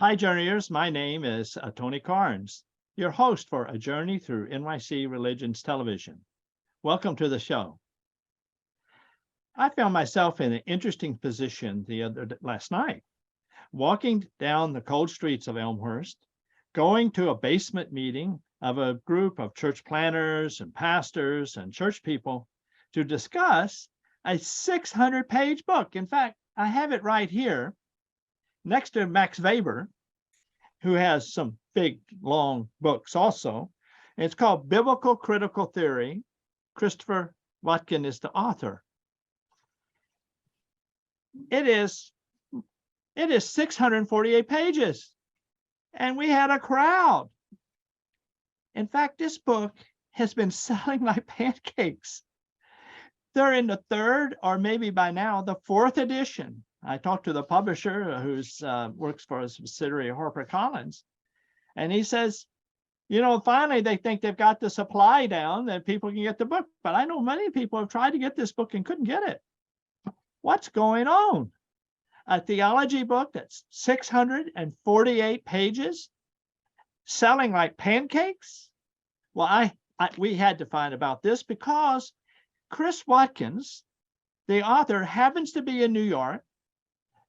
Hi, journeyers. My name is Tony Carnes, your host for A Journey Through NYC Religions Television. Welcome to the show. I found myself in an interesting position last night, walking down the cold streets of Elmhurst, going to a basement meeting of a group of church planners and pastors and church people to discuss a 600-page book. In fact, I have it right here next to Max Weber, who has some big, long books also. And it's called Biblical Critical Theory. Christopher Watkin is the author. It is 648 pages, and we had a crowd. In fact, this book has been selling like pancakes. They're in the third, or maybe by now, the fourth edition. I talked to the publisher who works for a subsidiary of HarperCollins, and he says, finally they think they've got the supply down that people can get the book. But I know many people have tried to get this book and couldn't get it. What's going on? A theology book that's 648 pages, selling like pancakes? Well, we had to find about this because Chris Watkins, the author, happens to be in New York,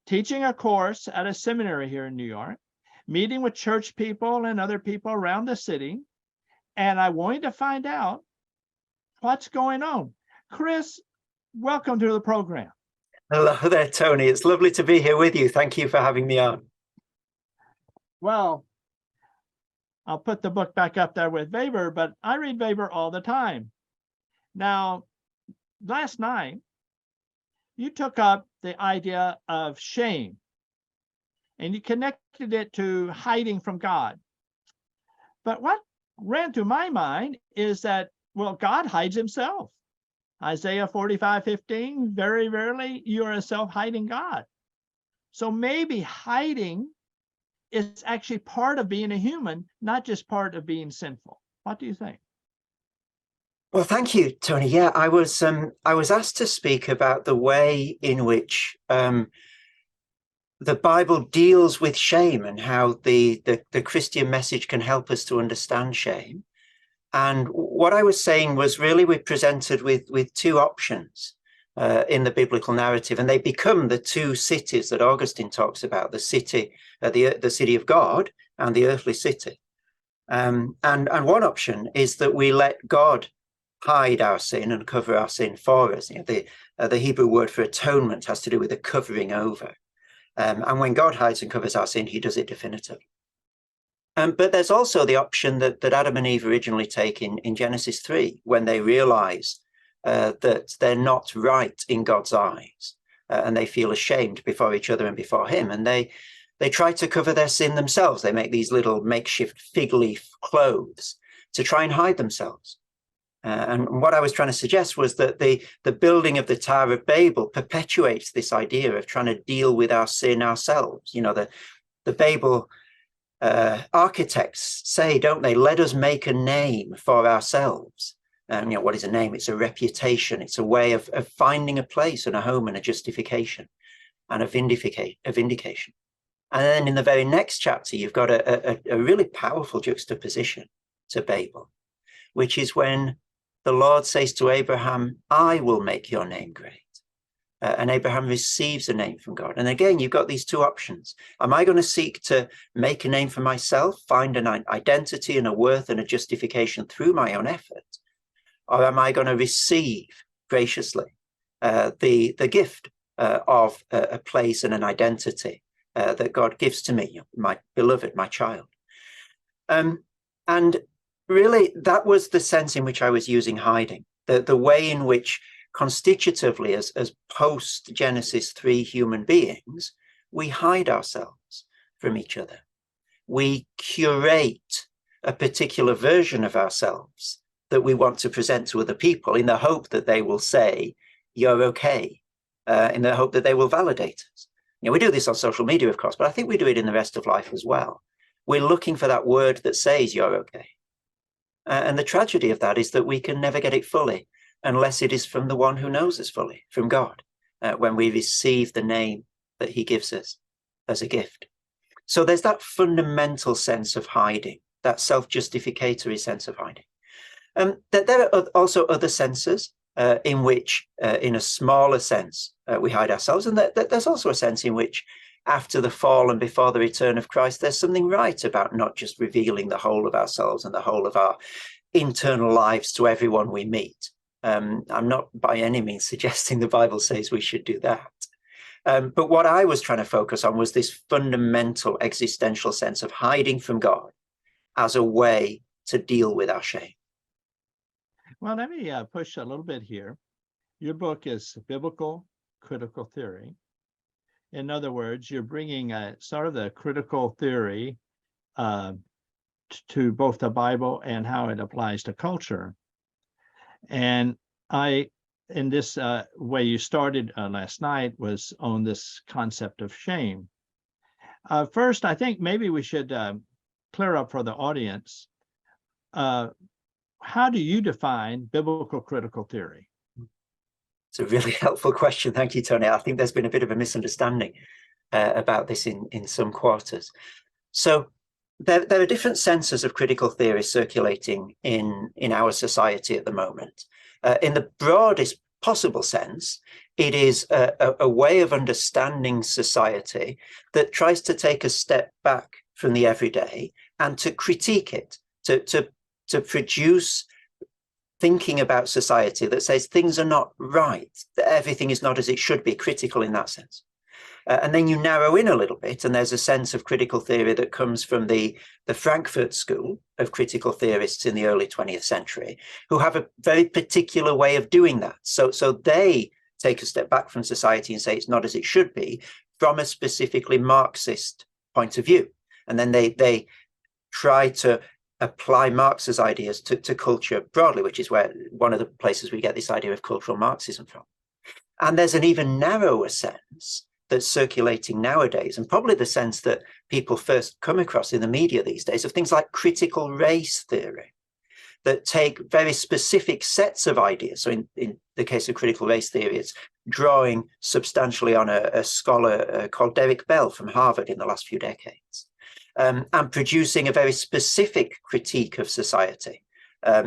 teaching a course at a seminary here in New York, meeting with church people and other people around the city. And I wanted to find out what's going on. Chris, welcome to the program. Hello there, Tony. It's lovely to be here with you. Thank you for having me on. Well, I'll put the book back up there with Weber, but I read Weber all the time. Now, last night, you took up the idea of shame and you connected it to hiding from God. But what ran through my mind is that, well, God hides himself. Isaiah 45:15, very rarely you are a self-hiding God. So maybe hiding is actually part of being a human, not just part of being sinful. What do you think? Well, thank you, Tony. Yeah, I was asked to speak about the way in which the Bible deals with shame and how the Christian message can help us to understand shame. And what I was saying was really we're presented with two options in the biblical narrative, and they become the two cities that Augustine talks about: the city of God and the earthly city. And one option is that we let God hide our sin and cover our sin for us. The Hebrew word for atonement has to do with a covering over. And when God hides and covers our sin, he does it definitively. But there's also the option that Adam and Eve originally take in Genesis 3, when they realize that they're not right in God's eyes, and they feel ashamed before each other and before him. And they try to cover their sin themselves. They make these little makeshift fig leaf clothes to try and hide themselves. And what I was trying to suggest was that the building of the Tower of Babel perpetuates this idea of trying to deal with our sin ourselves. The Babel architects say, don't they, let us make a name for ourselves. What is a name? It's a reputation. It's a way of finding a place and a home and a justification and a vindication. And then in the very next chapter, you've got a really powerful juxtaposition to Babel, which is when the Lord says to Abraham, I will make your name great. And Abraham receives a name from God. And again, you've got these two options. Am I going to seek to make a name for myself, find an identity and a worth and a justification through my own effort? Or am I going to receive graciously the gift of a place and an identity that God gives to me, my beloved, my child? And really, that was the sense in which I was using hiding, the way in which constitutively, as post-Genesis 3 human beings, we hide ourselves from each other. We curate a particular version of ourselves that we want to present to other people in the hope that they will say, you're okay, in the hope that they will validate us. We do this on social media, of course, but I think we do it in the rest of life as well. We're looking for that word that says you're okay. And the tragedy of that is that we can never get it fully unless it is from the one who knows us fully, from God, when we receive the name that he gives us as a gift. So there's that fundamental sense of hiding, that self-justificatory sense of hiding. There are also other senses in which, in a smaller sense, we hide ourselves. And there's also a sense in which, after the fall and before the return of Christ, there's something right about not just revealing the whole of ourselves and the whole of our internal lives to everyone we meet. I'm not by any means suggesting the Bible says we should do that. But what I was trying to focus on was this fundamental existential sense of hiding from God as a way to deal with our shame. Well, let me push a little bit here. Your book is Biblical Critical Theory. In other words, you're bringing sort of the critical theory to both the Bible and how it applies to culture. And in this way you started last night was on this concept of shame. First, I think maybe we should clear up for the audience. How do you define biblical critical theory? It's a really helpful question. Thank you, Tony. I think there's been a bit of a misunderstanding about this in some quarters. So there are different senses of critical theory circulating in our society at the moment. In the broadest possible sense, it is a way of understanding society that tries to take a step back from the everyday and to critique it, to produce thinking about society that says things are not right, that everything is not as it should be, critical in that sense. And then you narrow in a little bit, and there's a sense of critical theory that comes from the Frankfurt School of critical theorists in the early 20th century, who have a very particular way of doing that. So they take a step back from society and say it's not as it should be from a specifically Marxist point of view. And then they try to apply Marx's ideas to culture broadly, which is where one of the places we get this idea of cultural Marxism from. And there's an even narrower sense that's circulating nowadays, and probably the sense that people first come across in the media these days, of things like critical race theory, that take very specific sets of ideas. So in the case of critical race theory, it's drawing substantially on a scholar called Derek Bell from Harvard in the last few decades, and producing a very specific critique of society,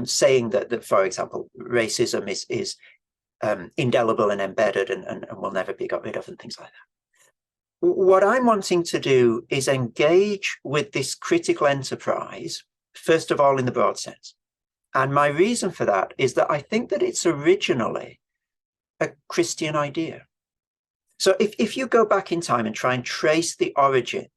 saying that, for example, racism is indelible and embedded and will never be got rid of, and things like that. What I'm wanting to do is engage with this critical enterprise, first of all, in the broad sense. And my reason for that is that I think that it's originally a Christian idea. So if you go back in time and try and trace the origins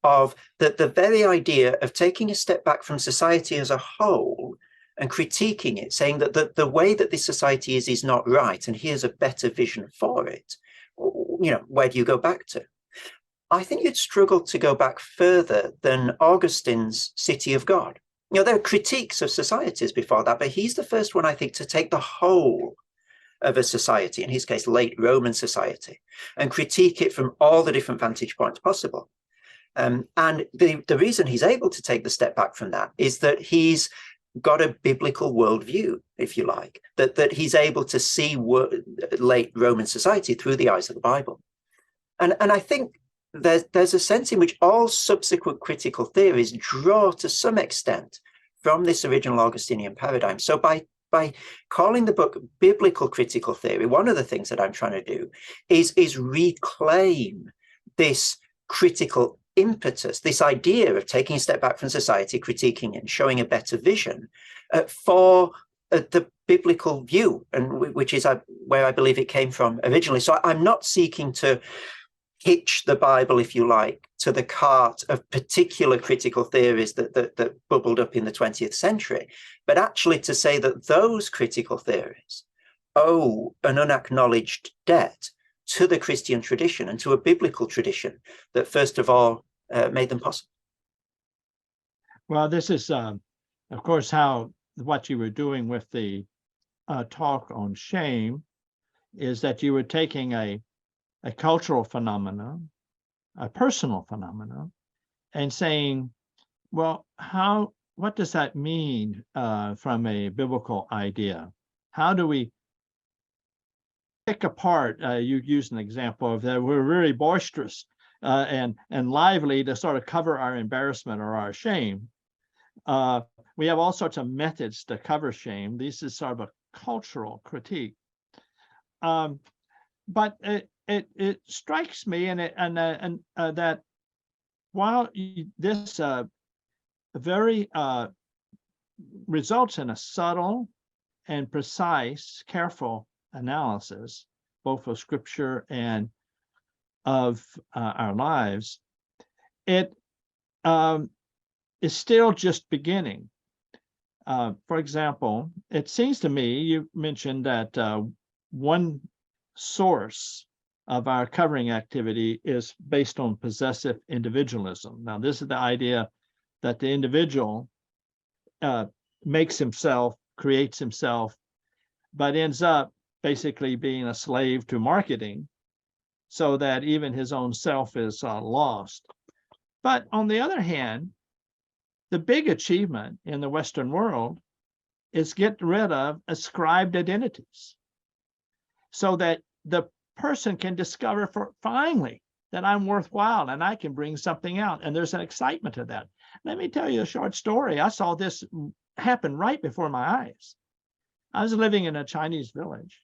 of the very idea of taking a step back from society as a whole and critiquing it, saying that the way that this society is not right, and here's a better vision for it, where do you go back to? I think you'd struggle to go back further than Augustine's City of God. There are critiques of societies before that, but he's the first one, I think, to take the whole of a society, in his case, late Roman society, and critique it from all the different vantage points possible. And the reason he's able to take the step back from that is that he's got a biblical worldview, if you like, that he's able to see late Roman society through the eyes of the Bible. And I think there's a sense in which all subsequent critical theories draw to some extent from this original Augustinian paradigm. So by calling the book Biblical Critical Theory, one of the things that I'm trying to do is reclaim this critical impetus, this idea of taking a step back from society, critiquing it, and showing a better vision for the biblical view, and which is where I believe it came from originally. So I'm not seeking to hitch the Bible, if you like, to the cart of particular critical theories that bubbled up in the 20th century, but actually to say that those critical theories owe an unacknowledged debt to the Christian tradition and to a biblical tradition that first of all made them possible. Well, this is, of course, what you were doing with the talk on shame is that you were taking a cultural phenomenon, a personal phenomenon, and saying, well, what does that mean from a biblical idea? How do we pick apart? You used an example of that we're really boisterous and lively to sort of cover our embarrassment or our shame. We have all sorts of methods to cover shame. This is sort of a cultural critique. But it strikes me that while this very results in a subtle and precise, careful analysis, both of Scripture and of our lives, it is still just beginning. For example, it seems to me, you mentioned that one source of our covering activity is based on possessive individualism. Now, this is the idea that the individual makes himself, creates himself, but ends up basically being a slave to marketing, so that even his own self is lost. But on the other hand, the big achievement in the Western world is get rid of ascribed identities, so that the person can discover finally that I'm worthwhile and I can bring something out. And there's an excitement to that. Let me tell you a short story. I saw this happen right before my eyes. I was living in a Chinese village,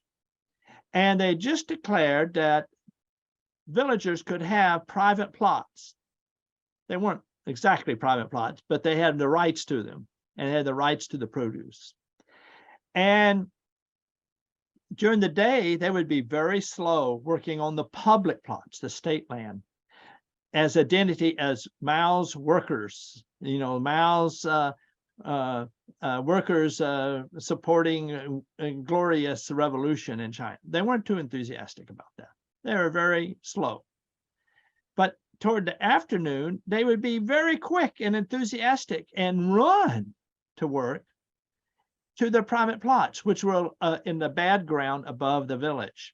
and they just declared that villagers could have private plots. They weren't exactly private plots, but they had the rights to them and had the rights to the produce. And during the day, they would be very slow working on the public plots, the state land, as identity as Mao's workers, Mao's workers supporting a glorious revolution in China. They weren't too enthusiastic about that. They were very slow. But toward the afternoon, they would be very quick and enthusiastic and run to work to their private plots, which were in the bad ground above the village.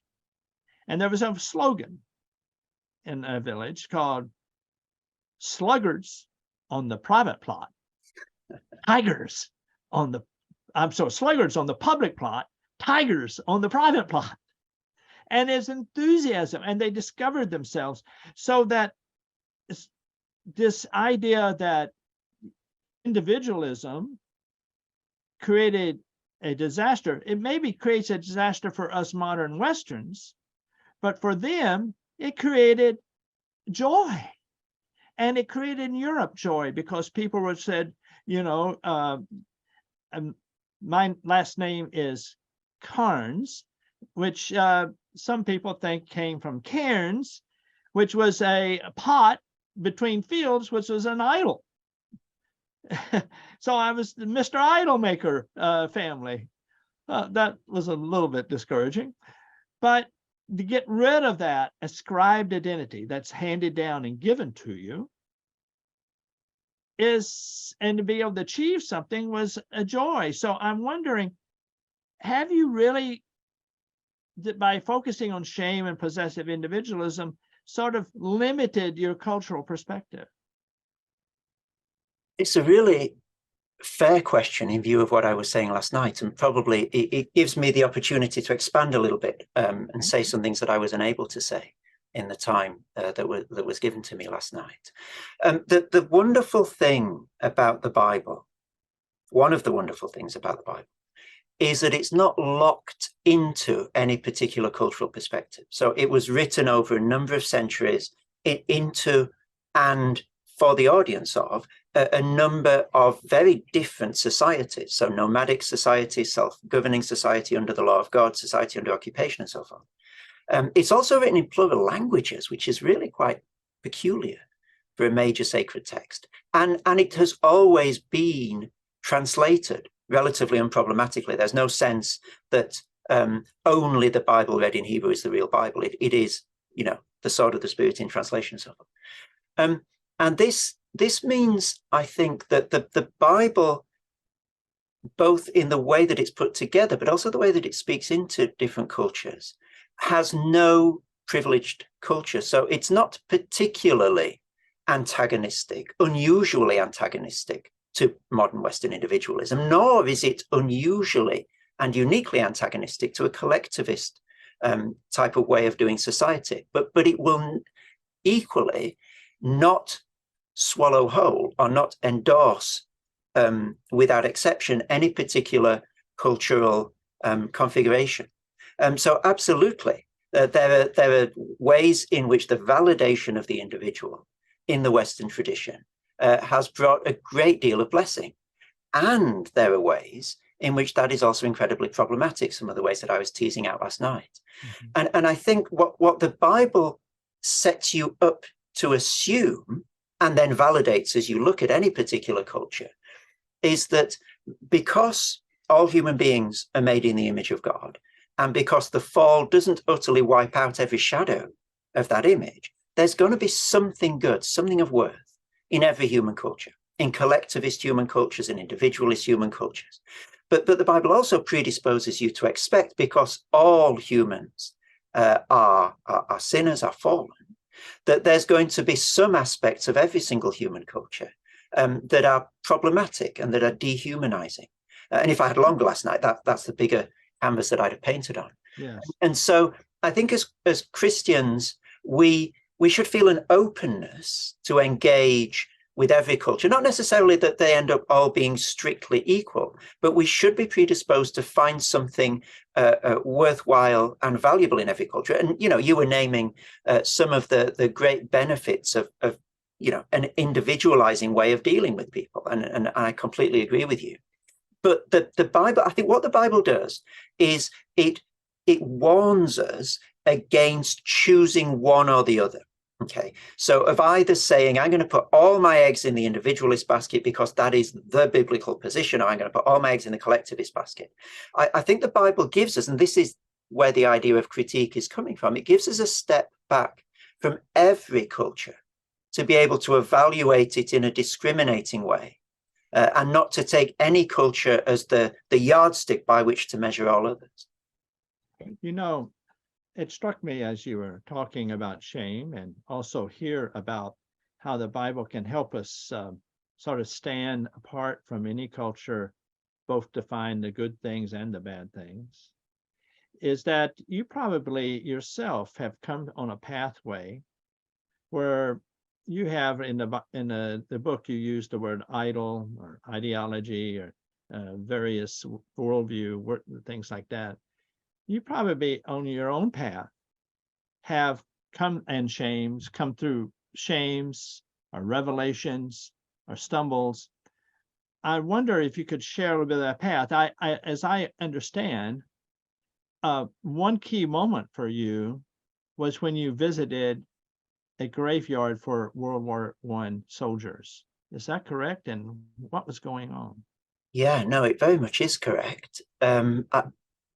And there was a slogan in a village called "Sluggards on the private plot, tigers on the," sluggards on the public plot, tigers on the private plot. And there's enthusiasm, and they discovered themselves, so that this idea that individualism created a disaster, it maybe creates a disaster for us modern Westerns, but for them, it created joy. And it created in Europe joy, because people were said, my last name is Carnes, which some people think came from cairns, which was a pot between fields, which was an idol. So I was the Mr. Idol Maker family. That was a little bit discouraging. But to get rid of that ascribed identity that's handed down and given to you and to be able to achieve something was a joy. So I'm wondering, have you really, by focusing on shame and possessive individualism, sort of limited your cultural perspective? It's a really fair question in view of what I was saying last night, and probably it gives me the opportunity to expand a little bit and say some things that I was unable to say in the time that was given to me last night. The wonderful thing about the Bible, one of the wonderful things about the Bible, is that it's not locked into any particular cultural perspective. So it was written over a number of centuries into and for the audience of a number of very different societies. So nomadic society, self-governing society under the law of God, society under occupation, and so forth. It's also written in plural languages, which is really quite peculiar for a major sacred text. And it has always been translated relatively unproblematically. There's no sense that only the Bible read in Hebrew is the real Bible. It is, the sword of the Spirit in translation, and so forth. And this means, I think, that the Bible, both in the way that it's put together, but also the way that it speaks into different cultures, has no privileged culture. So it's not particularly antagonistic, unusually antagonistic to modern Western individualism, nor is it unusually and uniquely antagonistic to a collectivist type of way of doing society. But equally not swallow whole or not endorse without exception any particular cultural configuration. So absolutely, there are ways in which the validation of the individual in the Western tradition has brought a great deal of blessing. And there are ways in which that is also incredibly problematic, some of the ways that I was teasing out last night. Mm-hmm. And I think what the Bible sets you up to assume and then validates as you look at any particular culture is that because all human beings are made in the image of God, and because the fall doesn't utterly wipe out every shadow of that image, there's going to be something good, something of worth in every human culture, in collectivist human cultures and individualist human cultures. But the Bible also predisposes you to expect, because all humans are sinners, are fallen, that there's going to be some aspects of every single human culture that are problematic and that are dehumanizing. And if I had longer last night, that's the bigger canvas that I'd have painted on. Yes. And so I think as Christians, we should feel an openness to engage with every culture, not necessarily that they end up all being strictly equal, but we should be predisposed to find something worthwhile and valuable in every culture. And, you were naming some of the great benefits of an individualizing way of dealing with people. And I completely agree with you. But the Bible, I think what the Bible does is it warns us against choosing one or the other. Okay, so of either saying, I'm going to put all my eggs in the individualist basket because that is the biblical position, or I'm going to put all my eggs in the collectivist basket. I think the Bible gives us, and this is where the idea of critique is coming from, it gives us a step back from every culture to be able to evaluate it in a discriminating way, and not to take any culture as the yardstick by which to measure all others. It struck me as you were talking about shame, and also hear about how the Bible can help us sort of stand apart from any culture, both to find the good things and the bad things, is that you probably yourself have come on a pathway where you have in the book, you use the word idol or ideology or various worldview, things like that. You probably on your own path have come through shames or revelations or stumbles. I wonder if you could share a little bit of that path. As I understand, one key moment for you was when you visited a graveyard for World War I soldiers. Is that correct? And what was going on? Yeah, no, it very much is correct.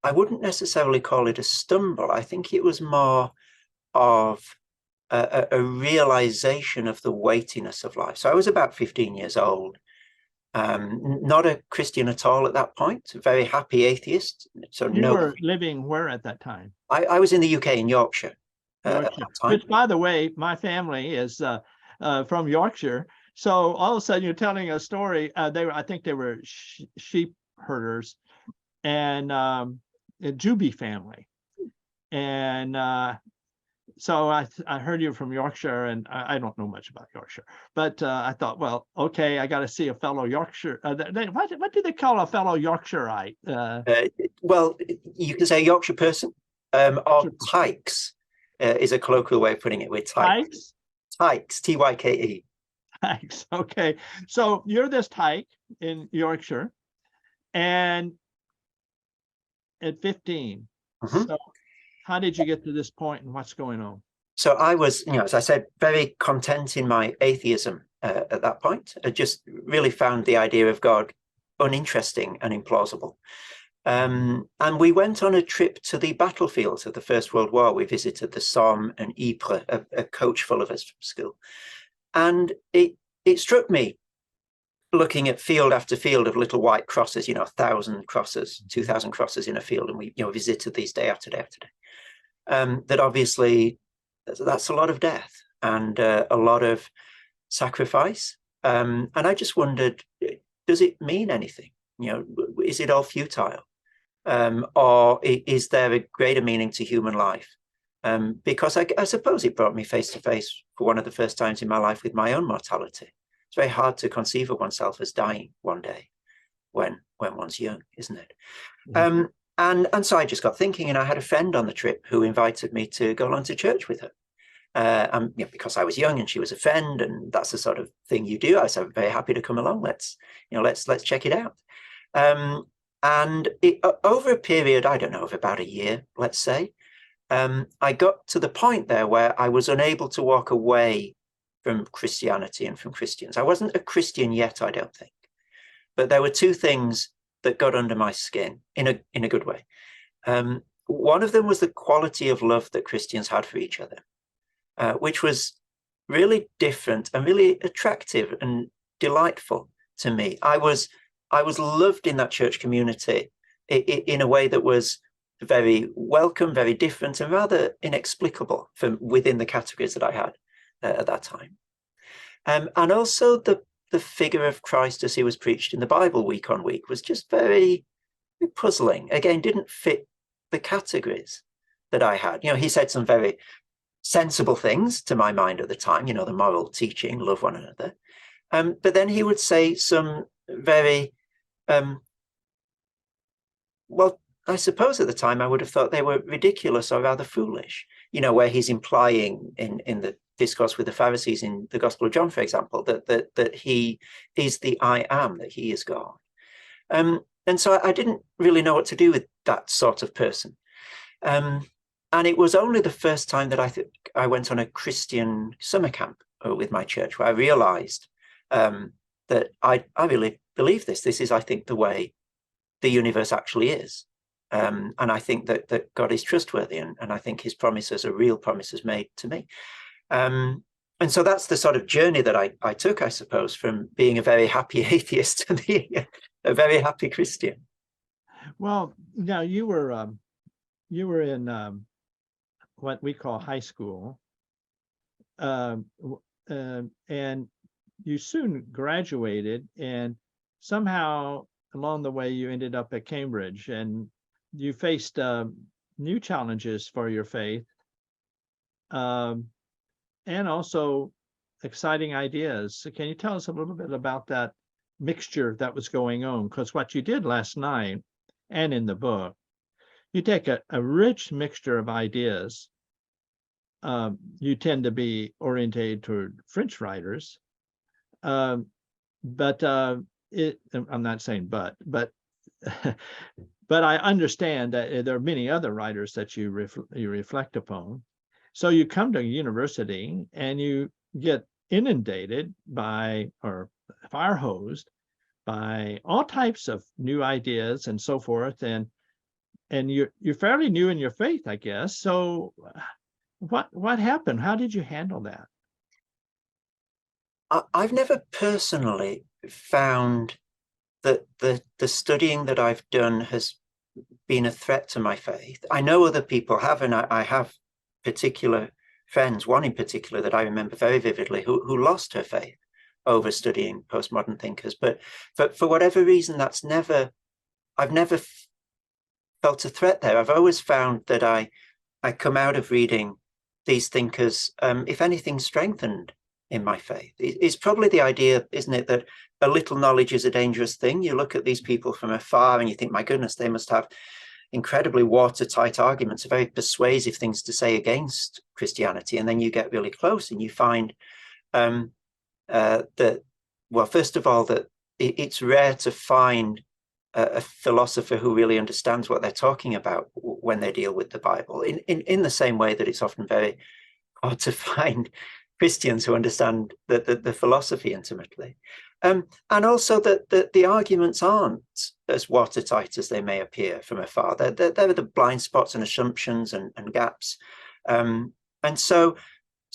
I wouldn't necessarily call it a stumble. I think it was more of a realization of the weightiness of life. So I was about 15 years old, not a Christian at all at that point, a very happy atheist. So you were living where at that time? I was in the UK, in Yorkshire. Which, by the way, my family is from Yorkshire. So all of a sudden, you're telling a story. I think they were sheep herders, and a Juby family. And so I heard you from Yorkshire, and I don't know much about Yorkshire, but I thought, well, okay, I got to see a fellow Yorkshire. What do they call a fellow Yorkshireite? Well, you can say Yorkshire person, or tykes is a colloquial way of putting it. With tykes, Tyke. Tykes. Okay, so you're this tyke in Yorkshire, and at 15. Mm-hmm. So how did you get to this point, and what's going on? So I was, as I said, very content in my atheism at that point. I just really found the idea of God uninteresting and implausible. And we went on a trip to the battlefields of the First World War. We visited the Somme and Ypres, a coach full of us from school. And it struck me, looking at field after field of little white crosses, 1,000 crosses, 2,000 crosses in a field, and we visited these day after day after day, that obviously that's a lot of death and a lot of sacrifice. And I just wondered, does it mean anything? Is it all futile? Or is there a greater meaning to human life because I suppose it brought me face to face for one of the first times in my life with my own mortality. It's very hard to conceive of oneself as dying one day when one's young, isn't it? Mm-hmm. And so I just got thinking, and I had a friend on the trip who invited me to go along to church with her. Because I was young and she was a friend, and that's the sort of thing you do. I said, I'm very happy to come along. Let's check it out. And over a period, I don't know, of about a year, let's say, I got to the point there where I was unable to walk away from Christianity and from Christians. I wasn't a Christian yet, I don't think, but there were two things that got under my skin in a good way. One of them was the quality of love that Christians had for each other, which was really different and really attractive and delightful to me. I was loved in that church community in a way that was very welcome, very different, and rather inexplicable from within the categories that I had at that time. And also the figure of Christ as he was preached in the Bible week on week was just very puzzling. Again, didn't fit the categories that I had. He said some very sensible things to my mind at the time, the moral teaching, love one another. But then he would say some very, well, I suppose at the time I would have thought they were ridiculous or rather foolish, where he's implying in the discourse with the Pharisees in the Gospel of John, for example, that he is the I am, that he is God. And so I didn't really know what to do with that sort of person. And it was only the first time that I went on a Christian summer camp with my church where I realized that I really believe this. This is, I think, the way the universe actually is. And I think that God is trustworthy, and I think his promises are real promises made to me. And so that's the sort of journey that I took, I suppose, from being a very happy atheist to being a very happy Christian. Well, now you were in what we call high school, and you soon graduated, and somehow along the way you ended up at Cambridge, and you faced new challenges for your faith, and also exciting ideas. So can you tell us a little bit about that mixture that was going on? Because what you did last night and in the book, you take a rich mixture of ideas. You tend to be orientated toward French writers, but I'm not saying but but I understand that there are many other writers that you reflect upon. So you come to a university and you get inundated by, or fire hosed by, all types of new ideas and so forth, and you're fairly new in your faith, I guess. So what happened? How did you handle that? I've never personally found that the studying that I've done has been a threat to my faith. I know other people have, and I have particular friends, one in particular that I remember very vividly, who lost her faith over studying postmodern thinkers. But for whatever reason, I've never felt a threat there. I've always found that I come out of reading these thinkers, if anything, strengthened in my faith. It's probably the idea, isn't it, that a little knowledge is a dangerous thing. You look at these people from afar and you think, my goodness, they must have incredibly watertight arguments, very persuasive things to say against Christianity. And then you get really close and you find that, well, first of all, that it's rare to find a philosopher who really understands what they're talking about when they deal with the Bible, in the same way that it's often very hard to find Christians who understand the philosophy intimately. And also that the arguments aren't as watertight as they may appear from afar. There are the blind spots and assumptions and gaps. And so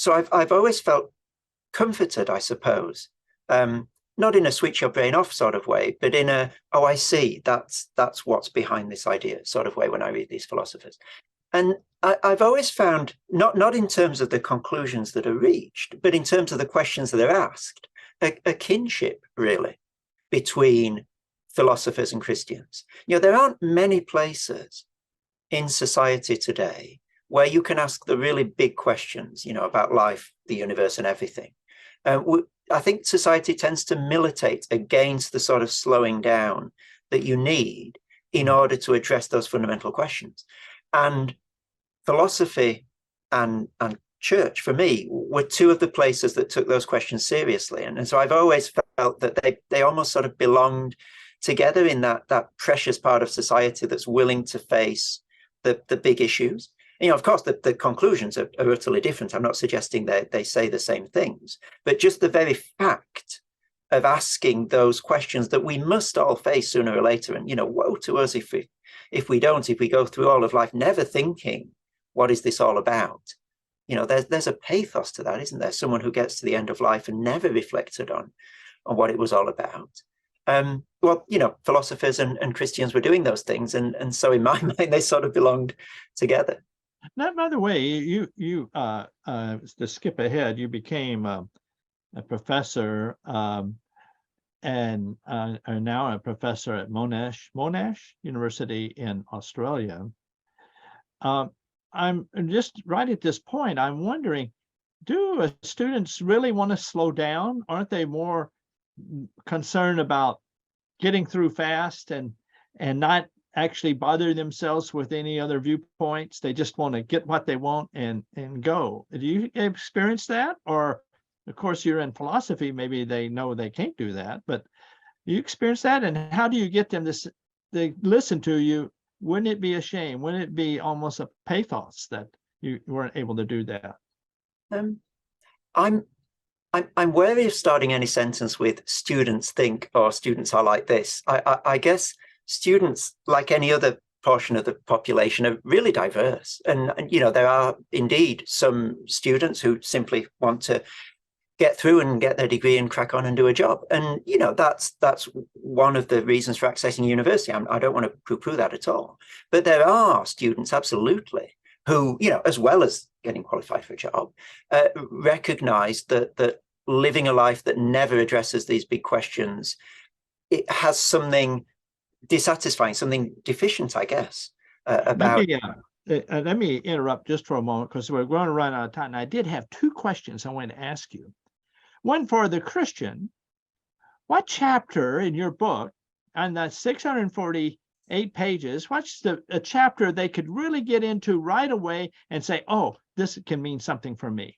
I've always felt comforted, I suppose, not in a switch your brain off sort of way, but in a, oh, I see, that's what's behind this idea sort of way when I read these philosophers. And I've always found, not in terms of the conclusions that are reached, but in terms of the questions that are asked, a kinship, really, between philosophers and Christians. There aren't many places in society today where you can ask the really big questions, about life, the universe, and everything. I think society tends to militate against the sort of slowing down that you need in order to address those fundamental questions. And philosophy and church, for me, were two of the places that took those questions seriously. And so I've always felt that they almost sort of belonged together in that precious part of society that's willing to face the big issues. Of course, the conclusions are utterly different. I'm not suggesting that they say the same things, but just the very fact of asking those questions that we must all face sooner or later. And, woe to us if we don't, if we go through all of life never thinking, what is this all about? There's a pathos to that, isn't there? Someone who gets to the end of life and never reflected on what it was all about. Philosophers and Christians were doing those things. And so in my mind, they sort of belonged together. Now, by the way, you to skip ahead, you became a professor and are now a professor at Monash University in Australia. I'm just right at this point, I'm wondering, do students really want to slow down? Aren't they more concerned about getting through fast and not actually bother themselves with any other viewpoints? They just want to get what they want and go. Do you experience that? Or, of course, you're in philosophy, maybe they know they can't do that, but do you experience that? And how do you get them to listen to you? Wouldn't it be a shame? Wouldn't it be almost a pathos that you weren't able to do that? I'm wary of starting any sentence with "students think" or "students are like this." I guess students, like any other portion of the population, are really diverse, and there are indeed some students who simply want to get through and get their degree and crack on and do a job. And, that's one of the reasons for accessing university. I don't want to poo-poo that at all. But there are students, absolutely, who, as well as getting qualified for a job, recognize that living a life that never addresses these big questions, it has something dissatisfying, something deficient, I guess, about... Let me interrupt just for a moment, because we're going to run out of time. And I did have two questions I want to ask you. One for the Christian: what chapter in your book, on the 648 pages, what's a chapter they could really get into right away and say, oh, this can mean something for me?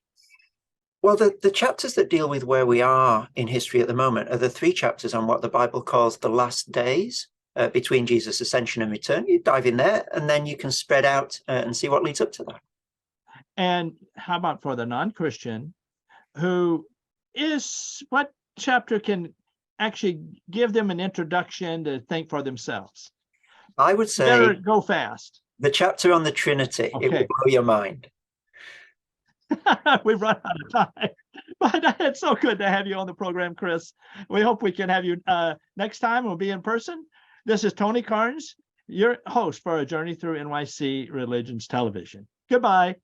Well, the chapters that deal with where we are in history at the moment are the three chapters on what the Bible calls the last days, between Jesus' ascension and return. You dive in there, and then you can spread out and see what leads up to that. And how about for the non-Christian, what chapter can actually give them an introduction to think for themselves? I would say better go fast. The chapter on the Trinity. Okay. It will blow your mind. We've run out of time, but it's so good to have you on the program, Chris. We hope we can have you next time. We'll be in person. This is Tony Carnes, your host for A Journey Through NYC Religions Television. Goodbye.